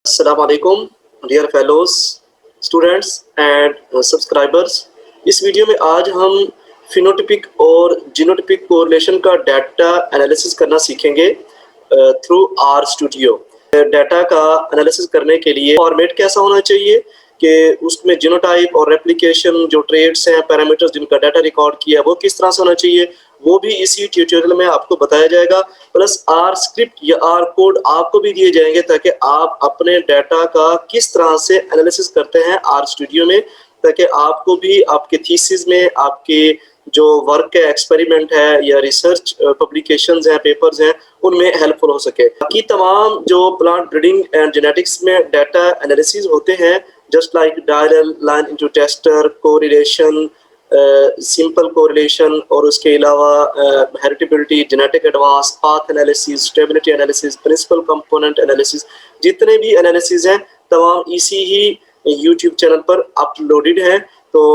अस्सलाम वालेकुम dear fellows students and subscribers. इस वीडियो में आज हम फिनोटिपिक और जीनोटिपिक कोरिलेशन का डाटा एनालिसिस करना सीखेंगे थ्रू आर स्टूडियो। डाटा का एनालिसिस करने के लिए फॉर्मेट कैसा होना चाहिए कि उसमें जीनोटाइप और रेप्लिकेशन जो ट्रेड्स हैं, पैरामीटर्स जिनका डाटा रिकॉर्ड किया वो किस तरह से होना चाहिए, वो भी इसी ट्यूटोरियल में आपको बताया जाएगा। प्लस आर स्क्रिप्ट या आर कोड आपको भी दिए जाएंगे ताकि आप अपने डाटा का किस तरह से एनालिसिस करते हैं आर स्टूडियो में, ताकि आपको भी आपके थीसिस में, आपके जो वर्क है, एक्सपेरिमेंट है या रिसर्च पब्लिकेशंस हैं, पेपर्स हैं, उनमें हेल्पफुल हो सके। बाकी तमाम जो प्लांट ब्रीडिंग एंड जेनेटिक्स में डाटा एनालिसिस होते हैं, just like diallel, line into tester, correlation, simple correlation और उसके अलावा heritability, genetic advance, path analysis, stability analysis, principal component analysis, जितने भी एनालिसिस हैं तमाम इसी ही यूट्यूब चैनल पर अपलोडेड है। तो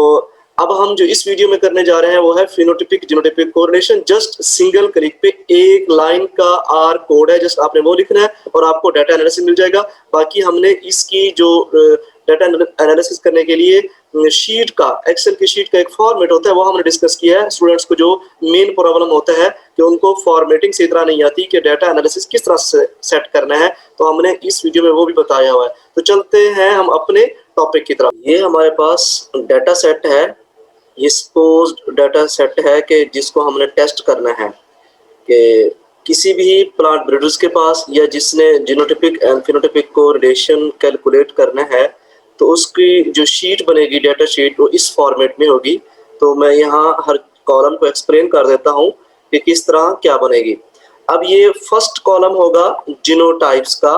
अब हम जो इस वीडियो में करने जा रहे हैं वो है phenotypic genotypic correlation. Just single click पे एक लाइन का आर कोड है, जस्ट आपने वो लिखना है और आपको डाटा एनालिसिस मिल जाएगा। बाकी हमने इसकी जो डाटा एनालिसिस करने के लिए शीट का, एक्सेल की शीट का एक फॉर्मेट होता है, वो हमने डिस्कस किया है। स्टूडेंट्स को जो मेन प्रॉब्लम होता है कि उनको फॉर्मेटिंग से इतना नहीं आती कि डाटा एनालिसिस किस तरह से सेट करना है, तो हमने इस वीडियो में वो भी बताया हुआ है। तो चलते हैं हम अपने टॉपिक की तरफ। ये हमारे पास डाटा सेट है, ये सपोज्ड डाटा सेट है कि जिसको हमने टेस्ट करना है कि किसी भी प्लांट ब्रीडर्स के पास या जिसने जीनोटिपिक एंड फिनोटिपिक को रिलेशन कैलकुलेट करना है, तो उसकी जो शीट बनेगी, डाटा शीट, वो इस फॉर्मेट में होगी। तो मैं यहाँ हर कॉलम को एक्सप्लेन कर देता हूँ कि किस तरह क्या बनेगी। अब ये फर्स्ट कॉलम होगा जीनोटाइप्स का,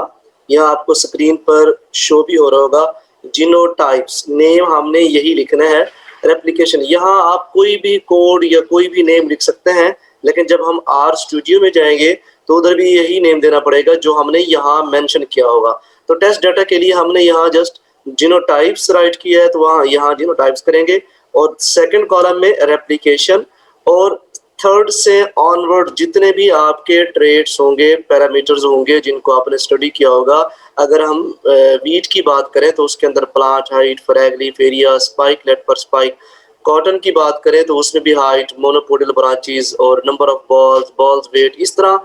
यहाँ आपको स्क्रीन पर शो भी हो रहा होगा। जीनोटाइप्स नेम हमने यही लिखना है। रेप्लिकेशन, यहाँ आप कोई भी कोड या कोई भी नेम लिख सकते हैं, लेकिन जब हम आर स्टूडियो में जाएंगे तो उधर भी यही नेम देना पड़ेगा जो हमने यहाँ मेंशन किया होगा। तो टेस्ट डाटा के लिए हमने यहाँ जस्ट जीनोटाइप्स राइट किया है, तो वहाँ यहाँ जीनोटाइप्स करेंगे और सेकंड कॉलम में रेप्लिकेशन, और थर्ड से ऑनवर्ड जितने भी आपके ट्रेड्स होंगे, पैरामीटर्स होंगे जिनको आपने स्टडी किया होगा। अगर हम वीट की बात करें तो उसके अंदर plant height, flag leaf area, spikelet per spike. Cotton की बात करें तो उसमें भी हाइट, मोनोपोडियल ब्रांचेस और नंबर ऑफ बॉल्स वेट, इस तरह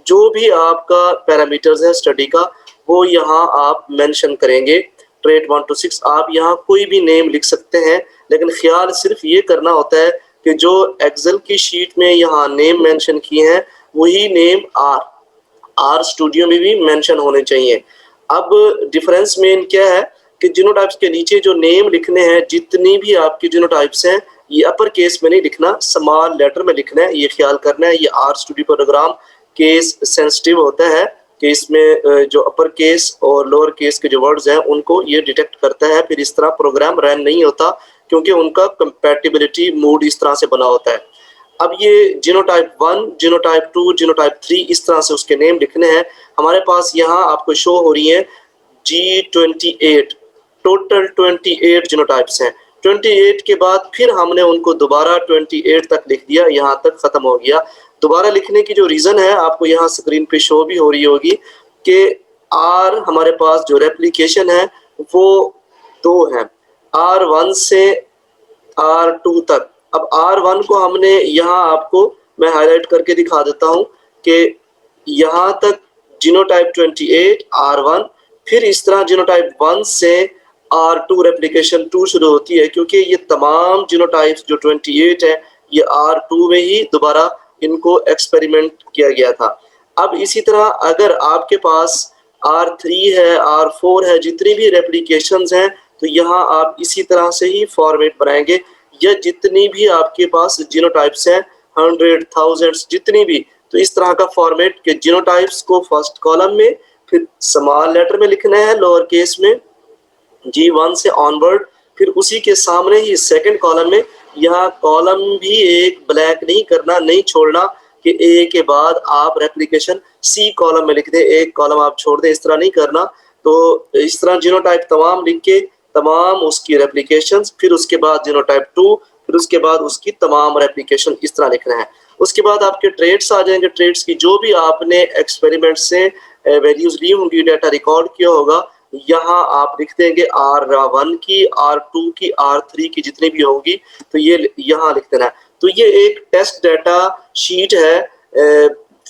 जो भी आपका पैरामीटर्स है स्टडी का, वो यहाँ आप मेंशन करेंगे। ट्रेड 1 to 6 आप यहाँ कोई भी नेम लिख सकते हैं, लेकिन ख्याल सिर्फ ये करना होता है कि जो एक्सेल की शीट में यहाँ नेम मेंशन किए हैं वही नेम आर स्टूडियो में भी मेंशन होने चाहिए। अब डिफरेंस मेन क्या है कि जीनोटाइप्स के नीचे जो नेम लिखने हैं, जितनी भी आपकी जीनोटाइप्स हैं, ये अपर केस में नहीं लिखना, स्मॉल लेटर में लिखना है। ये ख्याल करना है, ये R studio program case sensitive होता है कि इसमें जो अपर केस और लोअर केस के जो वर्ड्स हैं उनको ये डिटेक्ट करता है, फिर इस तरह प्रोग्राम रन नहीं होता क्योंकि उनका कंपैटिबिलिटी मोड इस तरह से बना होता है। अब ये जीनोटाइप 1, जीनोटाइप 2, जीनोटाइप 3, इस तरह से उसके नेम लिखने हैं। हमारे पास यहाँ आपको शो हो रही है G28, टोटल 28 जीनोटाइप्स हैं। 28 के बाद फिर हमने उनको दोबारा 28 तक लिख दिया, यहाँ तक खत्म हो गया। दोबारा लिखने की जो रीज़न है आपको यहाँ स्क्रीन पे शो भी हो रही होगी कि आर हमारे पास जो रेप्लिकेशन है वो 2 है, R1 से R2 तक। अब R1 को हमने यहाँ आपको मैं हाईलाइट करके दिखा देता हूँ कि यहाँ तक जीनोटाइप 28 R1, फिर इस तरह जीनोटाइप 1 से R2 रेप्लिकेशन 2 शुरू होती है, क्योंकि ये तमाम जीनोटाइप्स जो 28 है ये R2 में ही दोबारा इनको एक्सपेरिमेंट किया गया था। अब इसी तरह अगर आपके पास R3 है, R4 है, जितनी भी रेप्लिकेशंस हैं, तो यहाँ आप इसी तरह से ही फॉर्मेट बनाएंगे। या जितनी भी आपके पास जीनोटाइप्स हैं, 100, थाउजेंड्स, जितनी भी, तो इस तरह का फॉर्मेट के जीनोटाइप्स को फर्स्ट कॉलम में, फिर स्मॉल लेटर में लिखना है, लोअर केस में G1 से ऑनवर्ड, फिर उसी के सामने ही सेकंड कॉलम में, यहाँ कॉलम भी एक ब्लैंक नहीं करना, नहीं छोड़ना कि ए के बाद आप रेप्लिकेशन सी कॉलम में लिख दें, एक कॉलम आप छोड़ दें, इस तरह नहीं करना। तो इस तरह जीनोटाइप तमाम लिख के तमाम उसकी रेप्लिकेशंस, फिर उसके बाद जीनोटाइप 2, फिर उसके बाद उसकी तमाम रेप्लिकेशन, इस तरह लिखना है। उसके बाद आपके ट्रेड्स आ जाएंगे। ट्रेड्स की जो भी आपने एक्सपेरिमेंट से वैल्यूज ली होंगी, डाटा रिकॉर्ड किया होगा, यहाँ आप लिख देंगे R1 की, R2 की, R3 की जितनी भी होगी, तो ये यहाँ लिख देना है। तो ये एक टेस्ट डाटा शीट है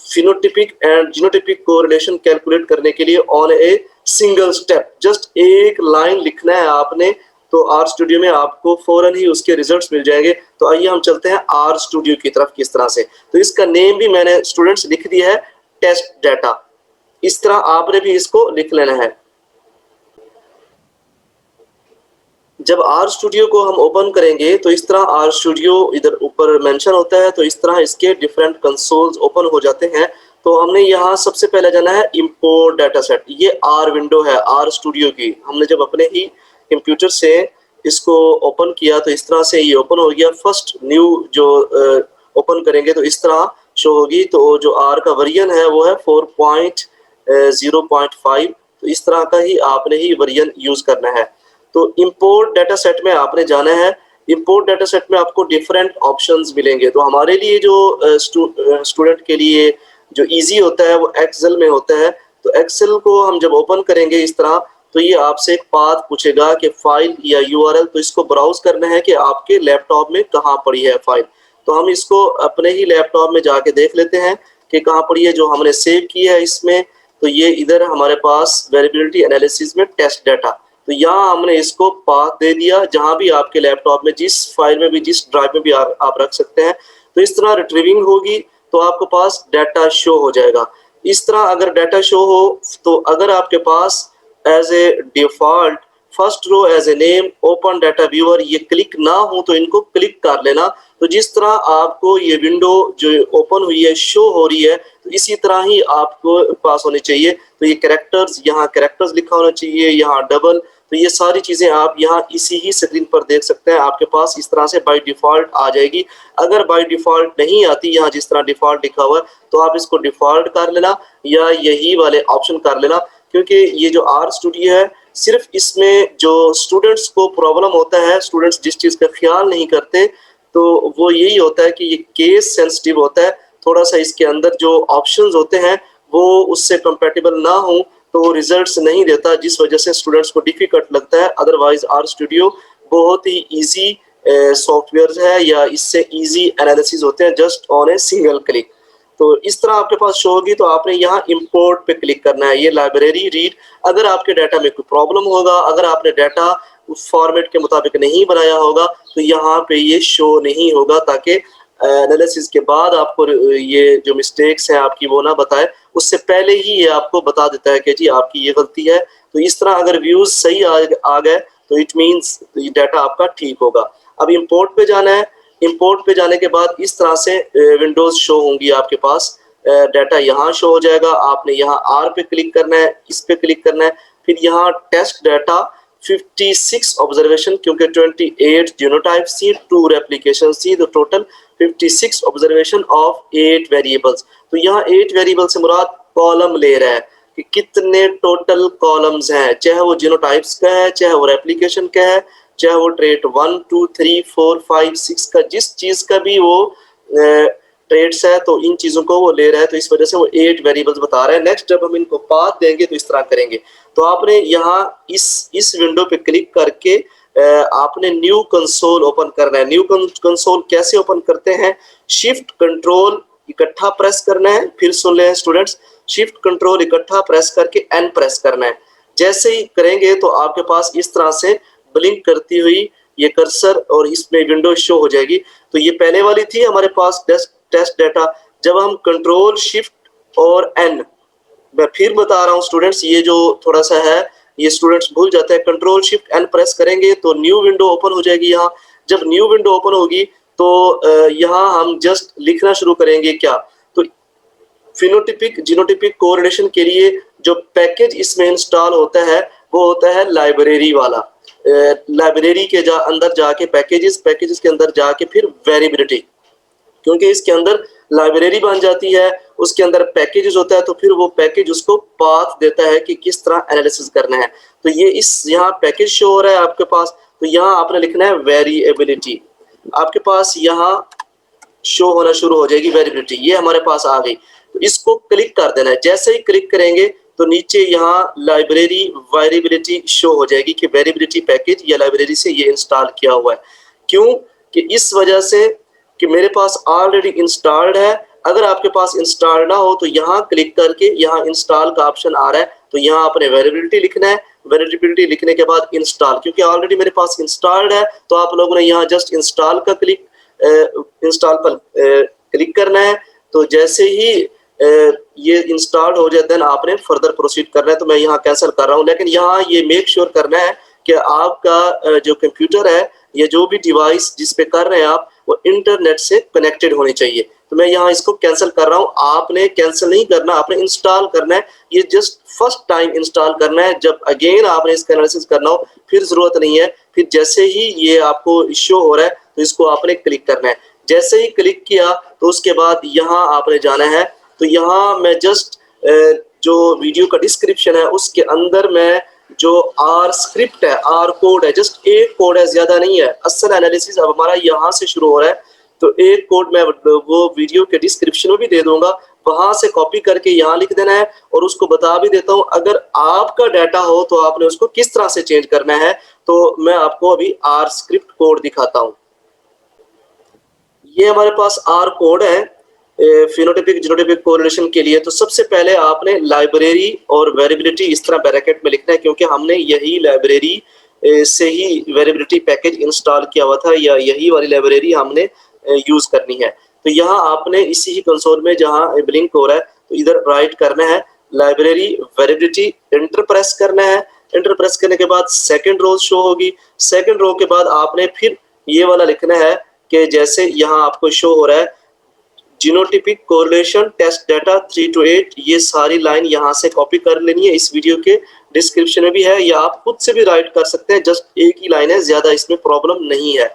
phenotypic and genotypic correlation calculate करने के लिए on a single step. Just एक लाइन लिखना है आपने, तो आर स्टूडियो में आपको फौरन ही उसके रिजल्ट्स मिल जाएंगे। तो आइए हम चलते हैं आर स्टूडियो की तरफ किस तरह से। तो इसका नेम भी मैंने स्टूडेंट्स लिख दिया है, टेस्ट डाटा। इस तरह आपने भी इसको लिख लेना है। जब आर स्टूडियो को हम ओपन करेंगे तो इस तरह आर स्टूडियो इधर ऊपर मेंशन होता है, तो इस तरह इसके डिफरेंट कंसोल्स ओपन हो जाते हैं। तो हमने यहाँ सबसे पहले जाना है इंपोर्ट डाटा सेट। ये आर विंडो है आर स्टूडियो की। हमने जब अपने ही कंप्यूटर से इसको ओपन किया तो इस तरह से ये ओपन हो गया। फर्स्ट न्यू जो ओपन करेंगे तो इस तरह शो होगी। तो जो आर का वर्जन है वो है 4.0.5। तो इस तरह का ही आपने ही वर्जन यूज करना है। तो इंपोर्ट डाटा सेट में आपने जाना है। इंपोर्ट डाटा सेट में आपको डिफरेंट ऑप्शंस मिलेंगे। तो हमारे लिए जो स्टूडेंट के लिए जो इजी होता है वो एक्सेल में होता है। तो एक्सेल को हम जब ओपन करेंगे इस तरह, तो ये आपसे एक पाथ पूछेगा कि फाइल या यूआरएल, तो इसको ब्राउज करना है कि आपके लैपटॉप में कहाँ पड़ी है फाइल। तो हम इसको अपने ही लैपटॉप में जाके देख लेते हैं कि कहाँ पड़ी है जो हमने सेव की है इसमें। तो ये इधर हमारे पास वेरिएबिलिटी एनालिसिस में टेस्ट डाटा, तो यहाँ हमने इसको पाथ दे दिया। जहाँ भी आपके लैपटॉप में जिस फाइल में भी जिस ड्राइव में भी आप रख सकते हैं। तो इस तरह रिट्रीविंग होगी तो आपके पास डाटा शो हो जाएगा। इस तरह अगर डाटा शो हो तो अगर आपके पास as a default first row as a name open data viewer ये क्लिक ना हो तो इनको क्लिक कर लेना। तो जिस तरह आपको ये विंडो जो ओपन हुई है शो हो रही है, तो इसी तरह ही आपको पास होनी चाहिए। तो ये कैरेक्टर्स, यहाँ कैरेक्टर्स लिखा होना चाहिए, यहाँ डबल। तो ये सारी चीजें आप यहाँ इसी ही स्क्रीन पर देख सकते हैं। आपके पास इस तरह से बाय डिफॉल्ट आ जाएगी। अगर बाय डिफॉल्ट नहीं आती, यहाँ जिस तरह डिफॉल्ट लिखा हुआ है, तो आप इसको डिफॉल्ट कर लेना या यही वाले ऑप्शन कर लेना। क्योंकि ये जो आर स्टूडियो है सिर्फ इसमें जो स्टूडेंट्स को प्रॉब्लम होता है, स्टूडेंट्स जिस चीज का ख्याल नहीं करते, तो वो यही होता है कि ये केस सेंसिटिव होता है। थोड़ा सा इसके अंदर जो ऑप्शंस होते हैं वो उससे कंपैटिबल ना हो तो रिजल्ट्स नहीं देता, जिस वजह से स्टूडेंट्स को डिफिकल्ट लगता है। अदरवाइज आर स्टूडियो बहुत ही इजी सॉफ्टवेयर है, या इससे इजी एनालिसिस होते हैं just on a single click. तो इस तरह आपके पास शो होगी। तो आपने यहाँ इंपोर्ट पे क्लिक करना है, ये लाइब्रेरी रीड। अगर आपके डाटा में कोई प्रॉब्लम होगा, अगर आपने डाटा उस फॉर्मेट के मुताबिक नहीं बनाया होगा, तो यहाँ पे ये शो नहीं होगा, ताकि एनालिसिस के बाद आपको ये जो मिस्टेक्स हैं आपकी वो ना बताए, उससे पहले ही ये आपको बता देता है कि जी आपकी ये गलती है। तो इस तरह अगर व्यूज सही आ गए तो इट मीन्स डाटा आपका ठीक होगा। अब इंपोर्ट पे जाना है। इंपोर्ट पे जाने के बाद इस तरह से विंडोज शो होंगी आपके पास। डाटा यहाँ शो हो जाएगा। आपने यहाँ आर पे क्लिक करना है, इस पे क्लिक करना है, फिर यहाँ टेस्ट डाटा 56 ऑब्जर्वेशन, क्योंकि 28 जीनोटाइप सी, 2 रेप्लिकेशन सी, तो टोटल 56 ऑब्जर्वेशन ऑफ 8 वेरिएबल्स। तो यहाँ 8 वेरिएबल से मुराद कॉलम ले रहा है कि कितने टोटल कॉलम्स हैं, चाहे वो जीनोटाइप्स का है, चाहे वो रेप्लिकेशन का है, चाहे वो ट्रेट 1 2 3 4 5 6 का, जिस चीज का भी वो ट्रेड्स है, तो इन चीजों को वो ले रहा है। तो इस वजह से वो 8 वेरिएबल्स बता रहा है। नेक्स्ट जब हम इनको पाथ देंगे तो इस तरह करेंगे। तो आपने यहाँ इस विंडो पे क्लिक करके आपने न्यू कंसोल ओपन करना है। न्यू कंसोल कैसे ओपन करते हैं? शिफ्ट कंट्रोल इकट्ठा प्रेस करना है। फिर सुन ले स्टूडेंट्स, शिफ्ट कंट्रोल इकट्ठा प्रेस करके एन प्रेस करना है। जैसे ही करेंगे तो आपके पास इस तरह से ब्लिंक करती हुई ये कर्सर और इसमें विंडो शो हो जाएगी। तो ये पहले वाली थी हमारे पास टेस्ट डाटा। जब हम कंट्रोल शिफ्ट और एन, मैं फिर बता रहा हूँ स्टूडेंट्स, ये जो थोड़ा सा है ये स्टूडेंट्स भूल जाते हैं। कंट्रोल शिफ्ट एन प्रेस करेंगे तो न्यू विंडो ओपन हो जाएगी। यहाँ जब न्यू विंडो ओपन होगी तो यहाँ हम जस्ट लिखना शुरू करेंगे क्या, तो फिनोटिपिक जीनोटिपिक कोरिलेशन के लिए जो पैकेज इसमें इंस्टॉल होता है वो होता है लाइब्रेरी वाला। लाइब्रेरी के अंदर जाके पैकेजेस के अंदर जाके फिर वेरिएबिलिटी, क्योंकि इसके अंदर लाइब्रेरी बन जाती है, उसके अंदर पैकेजेस होता है, तो फिर वो पैकेज उसको पाथ देता है कि किस तरह एनालिसिस करना है। तो ये यहाँ पैकेज शो हो रहा है आपके पास। तो यहाँ आपने लिखना है वेरिएबिलिटी। आपके पास यहाँ शो होना शुरू हो जाएगी वेरिएबिलिटी, ये हमारे पास आ गई। तो इसको क्लिक कर देना है। जैसे ही क्लिक करेंगे तो नीचे यहाँ लाइब्रेरी वेरिएबिलिटी शो हो जाएगी कि वेरिएबिलिटी पैकेज या लाइब्रेरी से ये इंस्टॉल किया हुआ है। क्यों? कि इस वजह से कि मेरे पास ऑलरेडी इंस्टॉल्ड है। अगर आपके पास इंस्टॉल ना हो तो यहाँ क्लिक करके यहाँ इंस्टॉल का ऑप्शन आ रहा है, तो यहाँ आपने वेरिएबिलिटी लिखना है। वेरिएबिलिटी लिखने के बाद इंस्टॉल, क्योंकि ऑलरेडी मेरे पास इंस्टॉल्ड है तो आप लोगों ने यहाँ जस्ट इंस्टॉल का इंस्टॉल पर क्लिक करना है। तो जैसे ही ये इंस्टॉल हो जाए देन आपने फर्दर प्रोसीड करना है। तो मैं यहाँ कैंसिल कर रहा हूँ, लेकिन यहाँ ये मेक श्योर करना है कि आपका जो कंप्यूटर है या जो भी डिवाइस जिस पे कर रहे हैं आप, वो इंटरनेट से कनेक्टेड होनी चाहिए। तो मैं यहाँ इसको कैंसिल कर रहा हूँ। आपने कैंसिल नहीं करना, आपने इंस्टॉल करना है। ये जस्ट फर्स्ट टाइम इंस्टॉल करना है। जब अगेन आपने इसका एनालिसिस करना हो फिर जरूरत नहीं है। फिर जैसे ही ये आपको शो हो रहा है तो इसको आपने क्लिक करना है। जैसे ही क्लिक किया तो उसके बाद यहाँ आपने जाना है। तो यहाँ मैं जस्ट जो वीडियो का डिस्क्रिप्शन है उसके अंदर मैं जो आर स्क्रिप्ट है, आर कोड है, जस्ट एक कोड है, ज्यादा नहीं है। असल एनालिसिस अब हमारा यहाँ से शुरू हो रहा है, तो एक कोड मैं वो वीडियो के डिस्क्रिप्शन में भी दे दूंगा, वहां से कॉपी करके यहाँ लिख देना है। और उसको बता भी देता हूँ अगर आपका डाटा हो तो आपने उसको किस तरह से चेंज करना है। तो मैं आपको अभी आर स्क्रिप्ट कोड दिखाता हूँ। ये हमारे पास आर कोड है फिनोटाइपिक जीनोटाइपिक कोरिलेशन के लिए। तो सबसे पहले आपने लाइब्रेरी और वेरिएबिलिटी इस तरह ब्रैकेट में लिखना है, क्योंकि हमने यही लाइब्रेरी से ही वेरिएबिलिटी पैकेज इंस्टॉल किया हुआ था, या यही वाली लाइब्रेरी हमने यूज करनी है। तो यहाँ आपने इसी ही कंसोल में जहाँ ब्लिंक हो रहा है तो इधर राइट करना है लाइब्रेरी वेरिएबिलिटी, एंटर प्रेस करना है। एंटर प्रेस करने के बाद सेकंड रो शो होगी। सेकंड रो के बाद आपने फिर ये वाला लिखना है कि जैसे यहाँ आपको शो हो रहा है genotypic correlation test data 3 to 8, ये सारी लाइन यहाँ से कॉपी कर लेनी है। इस वीडियो के डिस्क्रिप्शन में भी है, या आप खुद से भी राइट कर सकते हैं। जस्ट एक ही लाइन है, ज्यादा इसमें प्रॉब्लम नहीं है।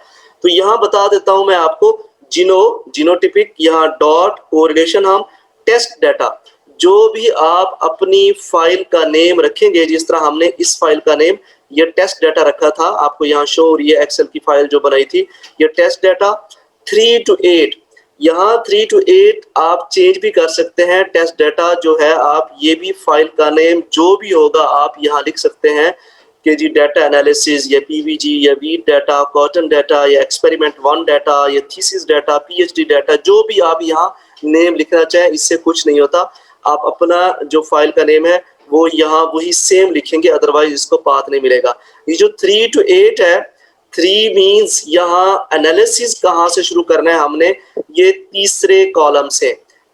तो यहाँ बता देता हूँ मैं आपको जीनोटाइपिक, यहाँ डॉट कोरिलेशन हम टेस्ट डाटा, जो भी आप अपनी फाइल का नेम रखेंगे, जिस तरह हमने इस फाइल का नेम ये टेस्ट डाटा रखा था, आपको यहाँ शो हो रही है एक्सेल की फाइल जो बनाई थी, ये टेस्ट डाटा 3 to 8। यहाँ 3 to 8 आप चेंज भी कर सकते हैं। टेस्ट डाटा जो है आप ये भी फाइल का नेम जो भी होगा आप यहाँ लिख सकते हैं कि जी डाटा एनालिसिस या पीवीजी या वीट डाटा, कॉटन डाटा या एक्सपेरिमेंट 1 डाटा या थीसिस डाटा, पीएचडी डाटा, जो भी आप यहाँ नेम लिखना चाहें, इससे कुछ नहीं होता। आप अपना जो फाइल का नेम है वो यहाँ वही सेम लिखेंगे, अदरवाइज इसको पाथ नहीं मिलेगा। ये जो 3 to 8 है, 3 मीन्स यहाँ एनालिसिस कहाँ से शुरू करना है हमने, ये तीसरे कॉलम से।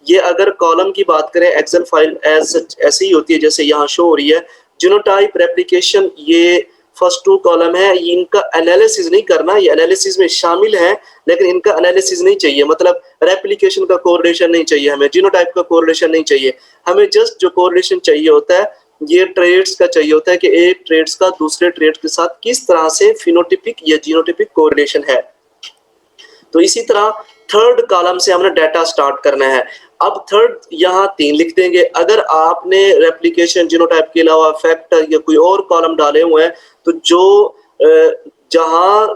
ये अगर कॉलम की बात करें एक्सेल फाइल ऐसे ही होती है जैसे यहाँ शो हो रही है। जीनोटाइप रेप्लिकेशन ये फर्स्ट 2 कॉलम है, इनका एनालिसिस नहीं करना, ये एनालिसिस में शामिल है लेकिन इनका एनालिसिस नहीं चाहिए। मतलब रेप्लिकेशन का कोरिलेशन नहीं चाहिए हमें, जीनोटाइप का कोरिलेशन नहीं चाहिए हमें। जस्ट जो कोरिलेशन चाहिए होता है ये ट्रेड्स का चाहिए होता है कि एक ट्रेड्स का दूसरे ट्रेड के साथ किस तरह से फिनोटाइपिक या जीनोटाइपिक कोरिलेशन है। तो इसी तरह थर्ड कॉलम से हमने डाटा स्टार्ट करना है। अब थर्ड यहाँ 3 लिख देंगे। अगर आपने रेप्लिकेशन जीनोटाइप के अलावा फैक्टर या कोई और कॉलम डाले हुए हैं तो जो जहां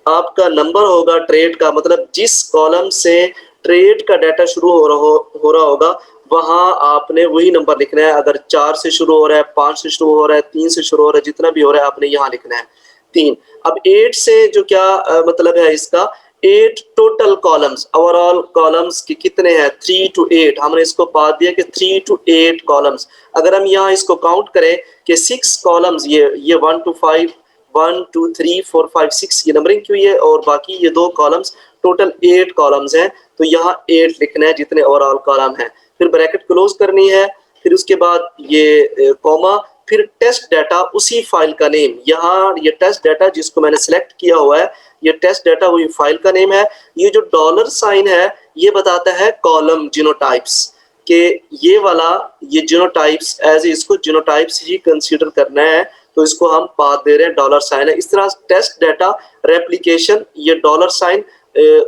आपका नंबर होगा ट्रेड का, मतलब जिस कॉलम से ट्रेड का डाटा शुरू हो रहा होगा वहां आपने वही नंबर लिखना है। अगर 4 से शुरू हो रहा है, 5 से शुरू हो रहा है, 3 से शुरू हो रहा है, जितना भी हो रहा है आपने यहाँ लिखना है 3। अब 8 से जो क्या मतलब है इसका, 8 टोटल कॉलम्स, ओवरऑल कॉलम्स के कितने हैं 3 to 8, हमने इसको पा दिया कि 3 to 8 कॉलम्स। अगर हम यहाँ इसको काउंट करें कि 6 कॉलम्स, ये 1 to 5, 1 2 3 4 5 6 ये नंबरिंग की हुई है, और बाकी ये 2 कॉलम्स, टोटल 8 कॉलम्स हैं। तो यहाँ 8 लिखना है जितने ओवरऑल कॉलम हैं। फिर ब्रैकेट क्लोज करनी है, फिर उसके बाद ये कॉमा, फिर टेस्ट डाटा उसी फाइल का नेम। यहाँ ये टेस्ट डाटा जिसको मैंने सिलेक्ट किया हुआ है, ये टेस्ट डाटा वही फाइल का नेम है। ये जो डॉलर साइन है ये बताता है कॉलम जीनोटाइप्स के, ये वाला ये जीनोटाइप्स एज इसको जीनोटाइप्स ही कंसीडर करना है, तो इसको हम पाथ दे रहे हैं, डॉलर साइन है। इस तरह टेस्ट डाटा रेप्लिकेशन, ये डॉलर साइन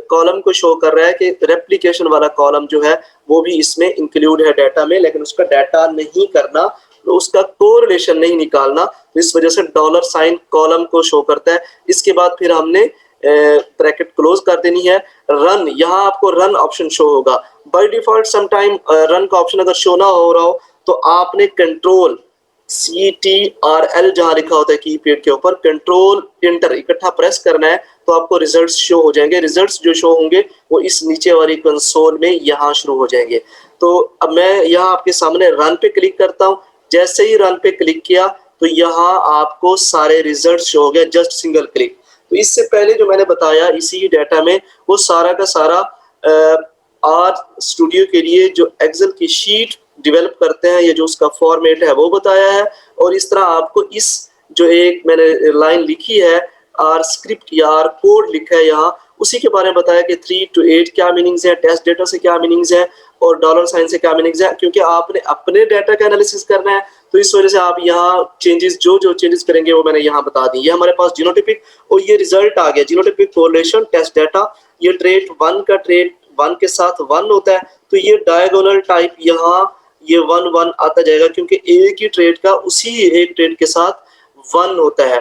कॉलम को शो कर रहा है कि रेप्लिकेशन वाला कॉलम जो है वो भी इसमें इंक्लूड है डाटा में, लेकिन उसका डाटा नहीं करना, तो उसका कोरिलेशन नहीं निकालना, तो इस वजह से डॉलर साइन कॉलम को शो करता है। इसके बाद फिर हमने ब्रैकेट क्लोज कर देनी है। रन, यहाँ आपको रन ऑप्शन शो होगा बाय डिफॉल्ट। समटाइम रन का ऑप्शन अगर शो ना हो रहा हो तो आपने कंट्रोल CTRL जहां लिखा होता है कीपैड के ऊपर, कंट्रोल एंटर इकट्ठा प्रेस करना है, तो आपको रिजल्ट्स शो हो जाएंगे। रिजल्ट्स जो शो होंगे वो इस नीचे वाली कंसोल में यहाँ शुरू हो जाएंगे। तो अब मैं यहाँ आपके सामने रन पे क्लिक करता हूँ। जैसे ही रन पे क्लिक किया तो यहाँ आपको सारे रिजल्ट शो हो गए, जस्ट सिंगल क्लिक। तो इससे पहले जो मैंने बताया इसी डाटा में वो सारा का सारा आर स्टूडियो के लिए जो एक्सेल की शीट डेवलप करते हैं, ये जो उसका फॉर्मेट है वो बताया है। और इस तरह आपको इस जो एक मैंने लाइन लिखी है आर स्क्रिप्ट या आर कोड लिखा है यहाँ, उसी के बारे में बताया कि 3 to 8 क्या मीनिंग्स है, टेस्ट डेटा से क्या मीनिंग्स है और डॉलर साइन से क्या मीनिंग्स है। क्योंकि आपने अपने डाटा का एनालिसिस करना है तो इस वजह से आप यहाँ चेंजेस जो चेंजेस करेंगे वो मैंने यहाँ बता दी। ये हमारे पास जीनोटिपिक और ये रिजल्ट आ गया, जीनोटिपिक कोरिलेशन टेस्ट डाटा। ये ट्रेड 1 का ट्रेड 1 के साथ 1 होता है, तो ये डायगोनल टाइप यहाँ ये 1 1 आता जाएगा क्योंकि एक ही ट्रेड का उसी एक ट्रेड के साथ 1 होता है।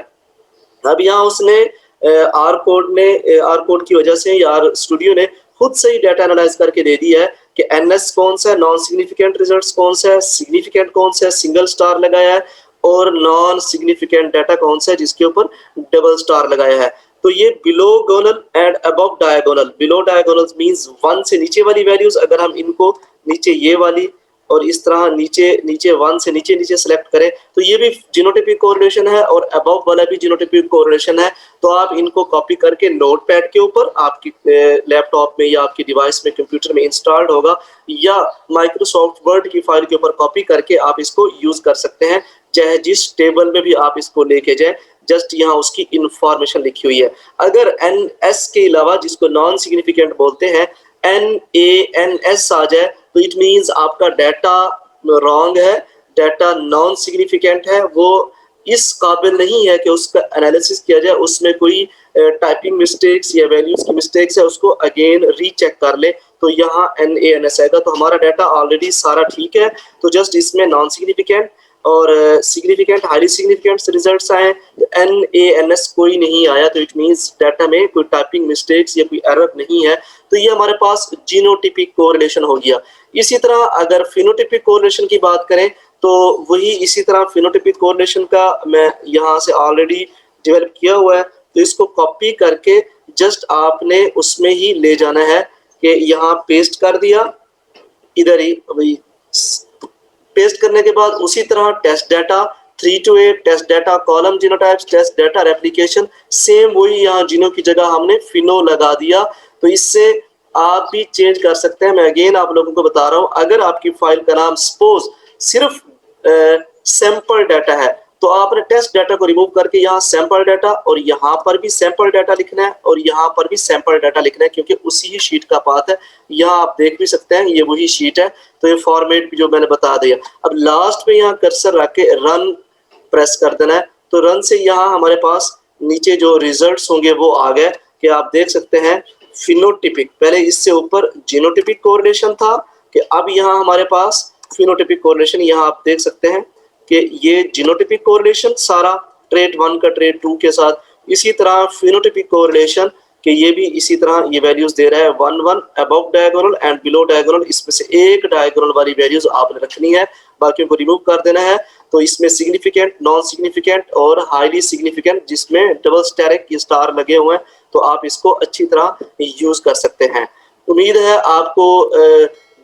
अब यहाँ उसने आर कोड की वजह से आर स्टूडियो ने खुद से ही डाटा एनालाइज करके दे दिया है कि एनएस कौन सा है, नॉन सिग्निफिकेंट रिजल्ट्स कौन सा है, सिग्निफिकेंट कौन सा है, सिंगल स्टार लगाया है, और नॉन सिग्निफिकेंट डाटा कौन सा है जिसके ऊपर डबल स्टार लगाया है। तो ये below diagonal and above diagonal, below diagonal means 1 से नीचे वाली वैल्यूज, अगर हम इनको नीचे ये वाली और इस तरह नीचे 1 से नीचे सेलेक्ट करें तो ये भी जीनोटिपिक कोरिलेशन है, और अबव वाला भी जीनोटिपिक कोरिलेशन है। तो आप इनको कॉपी करके नोटपैड के ऊपर आपकी लैपटॉप में या आपकी डिवाइस में कंप्यूटर में इंस्टॉल्ड होगा, या माइक्रोसॉफ्ट वर्ड की फाइल के ऊपर कॉपी करके आप इसको यूज कर सकते हैं, चाहे जिस टेबल में भी आप इसको लेके जाए। जस्ट यहाँ उसकी इंफॉर्मेशन लिखी हुई है। अगर NS के अलावा, जिसको नॉन सिग्निफिकेंट बोलते हैं, NaNS आ जाए तो इट मींस आपका डाटा रॉन्ग है, डाटा नॉन सिग्निफिकेंट है, वो इस काबिल नहीं है कि उसका एनालिसिस किया जाए, उसमें कोई टाइपिंग मिस्टेक्स या वैल्यूज की मिस्टेक्स है, उसको अगेन रीचेक कर ले। तो यहाँ NaNS आएगा। तो हमारा डाटा ऑलरेडी सारा ठीक है, तो जस्ट इसमें नॉन सिग्निफिकेंट और सिग्निफिकेंट, हाईली सिग्निफिकेंट रिजल्ट्स आए, तो NaNS कोई नहीं आया, तो इट मींस डाटा में कोई टाइपिंग मिस्टेक्स या कोई एरर नहीं है। तो ये हमारे पास जीनोटिपिक कोरिलेशन हो गया। इसी तरह अगर फिनोटिपिक कोरिलेशन की बात करें तो वही इसी तरह फिनोटिपिक कोरिलेशन का मैं यहाँ से ऑलरेडी डेवलप किया हुआ है, तो इसको कॉपी करके जस्ट आपने उसमें ही ले जाना है कि यहाँ पेस्ट कर दिया, इधर ही वही पेस्ट करने के बाद उसी तरह test data 3 to 8 test data column genotypes test data replication, same वही यहाँ जीनो की जगह हमने फिनो लगा दिया। तो इससे आप भी चेंज कर सकते हैं। मैं अगेन आप लोगों को बता रहा हूँ, अगर आपकी फाइल का नाम सपोज सिर्फ सैंपल डाटा है तो आपने टेस्ट डाटा को रिमूव करके यहाँ सैंपल डाटा, और यहाँ पर भी सैंपल डाटा लिखना है और यहाँ पर भी सैंपल डाटा लिखना है, क्योंकि उसी ही शीट का पाथ है। यहाँ आप देख भी सकते हैं ये वही शीट है। तो ये फॉर्मेट भी जो मैंने बता दिया। अब लास्ट में यहाँ कर्सर रख के रन प्रेस कर देना है, तो रन से यहाँ हमारे पास नीचे जो रिजल्ट्स होंगे वो आ गए कि आप देख सकते हैं फिनोटिपिक, पहले इससे ऊपर जीनोटिपिक कोरिलेशन था कि अब यहाँ हमारे पास फिनोटिपिक कोरिलेशन, यहाँ आप देख सकते हैं कि ये जीनोटिपिक कोरिलेशन सारा ट्रेड 1 का ट्रेड 2 के साथ, इसी तरह फिनोटिपिक कोरिलेशन कि ये भी इसी तरह ये वैल्यूज दे रहा है 1 1 above diagonal and below diagonal. इसमें से एक डायगोनल वाली वैल्यूज आपने रखनी है, बाकियों को रिमूव कर देना है। तो इसमें सिग्निफिकेंट, नॉन सिग्निफिकेंट और हाईली सिग्निफिकेंट जिसमें डबल स्टेरिक के स्टार लगे हुए हैं, तो आप इसको अच्छी तरह यूज कर सकते हैं। उम्मीद है आपको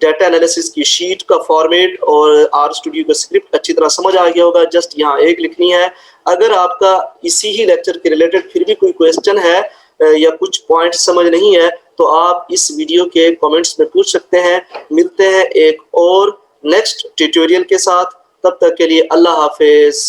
डाटा एनालिसिस की शीट का फॉर्मेट और आर स्टूडियो का स्क्रिप्ट अच्छी तरह समझ आ गया होगा। जस्ट यहाँ एक लिखनी है। अगर आपका इसी ही लेक्चर के रिलेटेड फिर भी कोई क्वेश्चन है या कुछ पॉइंट समझ नहीं है तो आप इस वीडियो के कमेंट्स में पूछ सकते हैं। मिलते हैं एक और नेक्स्ट ट्यूटोरियल के साथ, तब तक के लिए अल्लाह हाफिज।